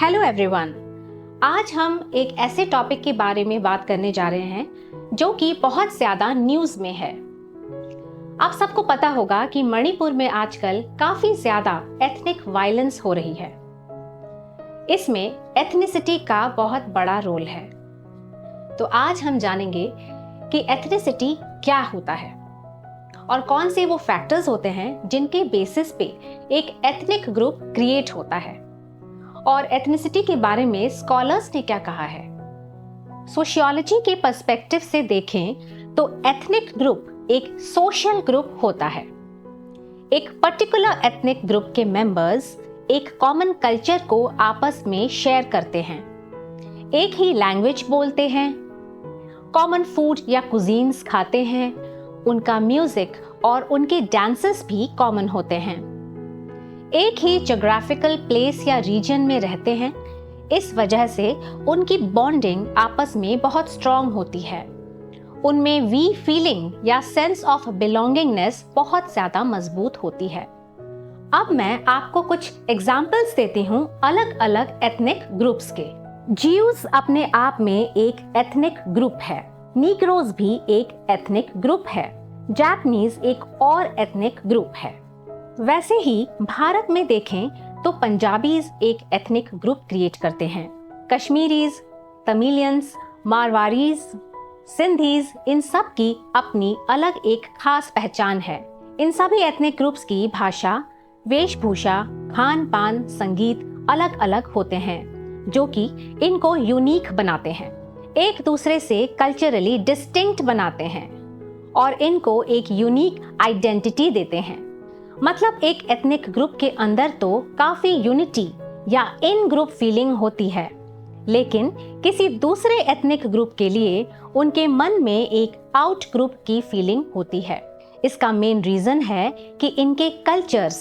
Hello everyone. आज हम एक ऐसे टॉपिक के बारे में बात करने जा रहे हैं जो कि बहुत ज़्यादा न्यूज़ में है। आप सबको पता होगा कि मणिपुर में आजकल काफ़ी ज़्यादा एथनिक वायलेंस हो रही है। इसमें एथनिसिटी का बहुत बड़ा रोल है। तो आज हम जानेंगे कि एथनिसिटी क्या होता है और कौन से वो फैक्टर्स होते हैं जिनके बेसिस पे एक एथनिक ग्रुप क्रिएट होता है, और एथनिसिटी के बारे में स्कॉलर्स ने क्या कहा है। सोशियोलॉजी के पर्सपेक्टिव से देखें तो एथनिक ग्रुप एक सोशल ग्रुप होता है। एक पर्टिकुलर एथनिक ग्रुप के मेंबर्स एक कॉमन कल्चर को आपस में शेयर करते हैं, एक ही लैंग्वेज बोलते हैं, कॉमन फूड या कुजीन्स खाते हैं, उनका म्यूजिक और उनके डांसेस भी कॉमन होते हैं, एक ही ज्योग्राफिकल प्लेस या रीजन में रहते हैं। इस वजह से उनकी बॉन्डिंग आपस में बहुत स्ट्रॉन्ग होती है। उनमें वी फीलिंग या सेंस ऑफ बिलोंगिंगनेस बहुत ज्यादा मजबूत होती है। अब मैं आपको कुछ एग्जाम्पल्स देती हूँ अलग अलग एथनिक ग्रुप्स के। ज्यूज अपने आप में एक एथनिक ग्रुप है, नीग्रोज भी एक एथनिक ग्रुप है, जापानीज एक और एथनिक ग्रुप है। वैसे ही भारत में देखें तो पंजाबीज एक एथनिक ग्रुप क्रिएट करते हैं, कश्मीरीज, तमिलियंस, मारवाड़ीज, सिंधीज, इन सब की अपनी अलग एक खास पहचान है। इन सभी एथनिक ग्रुप्स की भाषा, वेशभूषा, खान पान, संगीत अलग अलग होते हैं जो कि इनको यूनिक बनाते हैं, एक दूसरे से कल्चरली डिस्टिंक्ट बनाते हैं और इनको एक यूनिक आइडेंटिटी देते हैं। मतलब एक एथनिक ग्रुप के अंदर तो काफी यूनिटी या इन ग्रुप फीलिंग होती है, लेकिन किसी दूसरे एथनिक ग्रुप के लिए उनके मन में एक आउट ग्रुप की फीलिंग होती है। इसका मेन रीजन है कि इनके कल्चर्स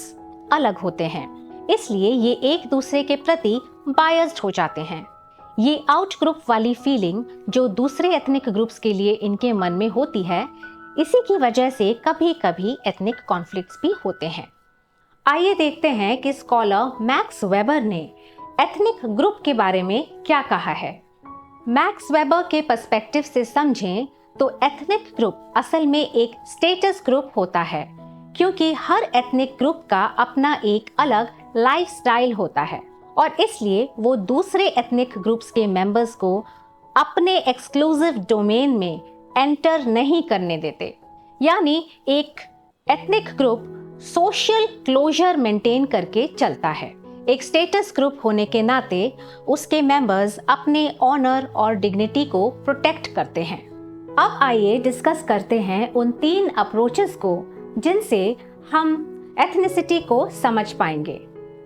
अलग होते हैं, इसलिए ये एक दूसरे के प्रति बायस्ड हो जाते हैं। ये आउट ग्रुप वाली फीलिंग जो दूसरे एथनिक ग्रुप्स के लिए इनके मन में होती है, इसी की वजह से कभी कभी एथनिक कॉन्फ्लिक्ट्स भी होते हैं। आइए देखते हैं कि स्कॉलर मैक्स वेबर ने एथनिक ग्रुप के बारे में क्या कहा है। मैक्स वेबर के पर्सपेक्टिव से समझें तो एथनिक ग्रुप असल में एक स्टेटस ग्रुप होता है, क्योंकि हर एथनिक ग्रुप का अपना एक अलग लाइफस्टाइल होता है और इसलिए वो दूसरे एथनिक ग्रुप्स के मेंबर्स को अपने एक्सक्लूसिव डोमेन में एंटर नहीं करने देते। यानी एक ethnic group social closure maintain करके चलता है। एक स्टेटस ग्रुप होने के नाते उसके मेंबर्स अपने ऑनर और डिग्निटी को प्रोटेक्ट करते हैं। अब आइए डिस्कस करते हैं उन 3 अप्रोचेस को जिनसे हम एथनिसिटी को समझ पाएंगे।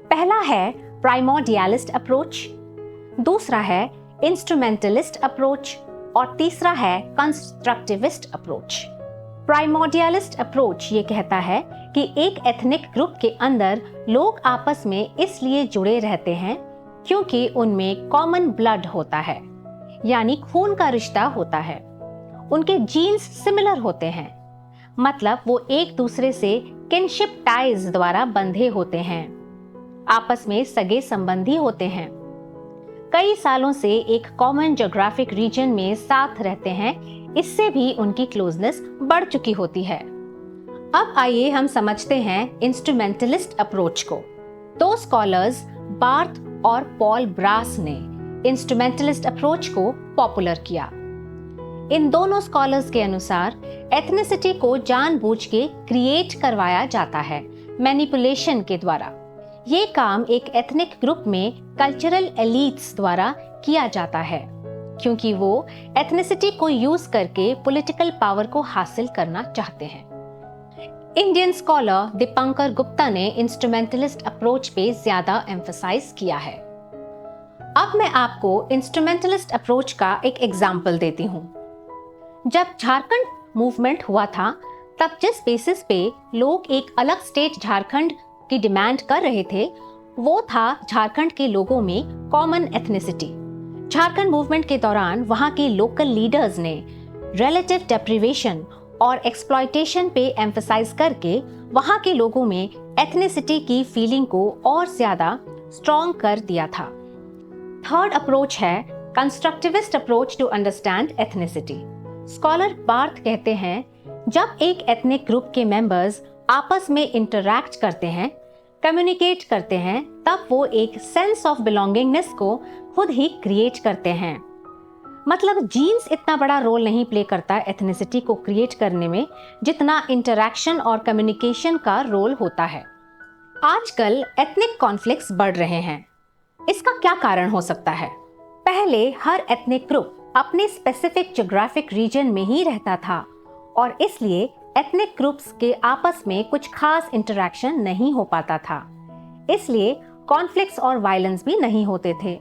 पहला है प्राइमोर्डियलिस्ट अप्रोच, दूसरा है इंस्ट्रूमेंटलिस्ट अप्रोच और तीसरा है कंस्ट्रक्टिविस्ट अप्रोच। प्राइमोर्डियलिस्ट अप्रोच ये कहता है कि एक एथनिक ग्रुप के अंदर लोग आपस में इसलिए जुड़े रहते हैं क्योंकि उनमें कॉमन ब्लड होता है, यानी खून का रिश्ता होता है। उनके जीन्स सिमिलर होते हैं, मतलब वो एक दूसरे से किनशिप टाइज द्वारा बंधे होते हैं, आपस में सगे संबंधी होते हैं, कई सालों से एक कॉमन ज्योग्राफिक रीजन में साथ रहते हैं, इससे भी उनकी क्लोजनेस बढ़ चुकी होती है। अब आइए हम समझते हैं इंस्ट्रूमेंटलिस्ट अप्रोच को। 2 स्कॉलर्स बार्थ और पॉल ब्रास ने इंस्ट्रूमेंटलिस्ट अप्रोच को पॉपुलर किया। इन दोनों स्कॉलर्स के अनुसार एथनिसिटी को जानबूझ के क्रिएट करवाया जाता है मैनिपुलेशन के द्वारा। ये काम एक एथनिक ग्रुप में कल्चरल एलीट्स द्वारा किया जाता है क्योंकि वो एथनिसिटी को यूज करके पॉलिटिकल पावर को हासिल करना चाहते हैं। इंडियन स्कॉलर दीपंकर गुप्ता ने इंस्ट्रूमेंटलिस्ट अप्रोच पे ज्यादा एम्फसाइज किया है। अब मैं आपको इंस्ट्रूमेंटलिस्ट अप्रोच का एक एग्जाम्पल देती हूँ। जब झारखंड मूवमेंट हुआ था, तब जिस बेसिस पे लोग एक अलग स्टेट झारखंड की डिमांड कर रहे थे, वो था झारखंड के लोगों में कॉमन एथनिसिटी। झारखंड मूवमेंट के दौरान वहां के लोकल लीडर्स ने रिलेटिव डेप्रिवेशन और एक्सप्लॉयटेशन पे एम्फसाइज करके वहां के लोगों में एथनिसिटी की फीलिंग को और ज्यादा स्ट्रॉन्ग कर दिया था। थर्ड अप्रोच है constructivist approach to understand ethnicity. Scholar Partha कहते हैं, जब एक एथनिक ग्रुप के मेंबर्स आपस में इंटरैक्ट करते हैं, कम्युनिकेट करते हैं, तब वो एक सेंस ऑफ बिलोंगिंगनेस को खुद ही क्रिएट करते हैं। मतलब जीन्स इतना बड़ा रोल नहीं प्ले करता एथनिसिटी को क्रिएट करने में, जितना इंटरैक्शन और कम्युनिकेशन का रोल होता है। आजकल एथनिक कॉन्फ्लिक्ट्स बढ़ रहे हैं। इसका क्या कारण हो सकता है? पहले हर एथनिक ग्रुप अपने स्पेसिफिक ज्योग्राफिक रीजन में ही रहता था और इसलिए एथनिक ग्रुप्स के आपस में कुछ खास इंटरैक्शन नहीं हो पाता था, इसलिए कॉन्फ्लिक्ट्स और वायलेंस भी नहीं होते थे।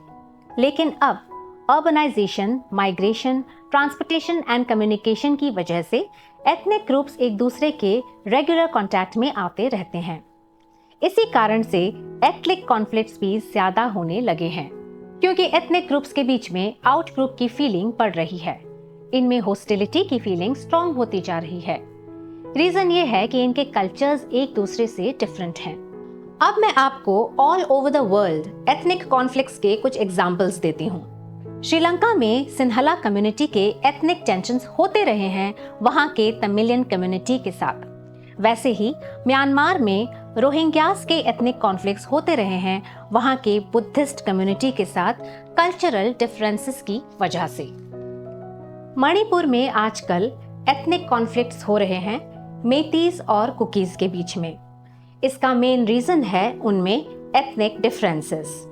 लेकिन अब urbanisation, migration, transportation and communication की वजह से एथनिक ग्रुप्स एक दूसरे के रेगुलर कांटेक्ट में आते रहते हैं। इसी कारण से एथनिक कॉन्फ्लिक्ट्स भी ज्यादा होने लगे हैं, क्योंकि एथनिक ग्रुप्स के बीच में आउट ग्रुप की फीलिंग बढ़ रही है। इनमें हॉस्टिलिटी की फीलिंग स्ट्रॉन्ग होती जा रही है। रीजन ये है कि इनके कल्चर्स एक दूसरे से डिफरेंट हैं। अब मैं आपको all over the world ethnic conflicts के कुछ एग्जांपल्स देती हूँ। श्रीलंका में सिन्हला कम्युनिटी के एथनिक टेंशन्स होते रहे हैं वहां के तमिलियन कम्युनिटी के साथ। वैसे ही म्यांमार में रोहिंग्यास के एथनिक कॉन्फ्लिक्ट्स होते रहे हैं वहां के बुद्धिस्ट कम्युनिटी के साथ कल्चरल डिफरेंसेस की वजह से। मणिपुर में आजकल एथनिक कॉन्फ्लिक्ट्स हो रहे हैं मेतीज और कुकीज के बीच में। इसका मेन रीजन है उनमें एथनिक डिफरेंसेस।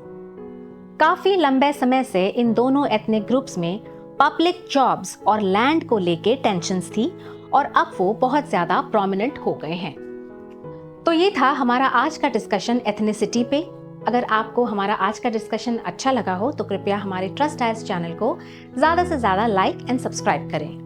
काफी लंबे समय से इन दोनों एथनिक ग्रुप्स में पब्लिक जॉब्स और लैंड को लेके टेंशन्स थी और अब वो बहुत ज्यादा प्रोमिनेंट हो गए हैं। तो ये था हमारा आज का डिस्कशन एथनिसिटी पे। अगर आपको हमारा आज का डिस्कशन अच्छा लगा हो तो कृपया हमारे ट्रस्ट आइज चैनल को ज़्यादा से ज़्यादा लाइक एंड सब्सक्राइब करें।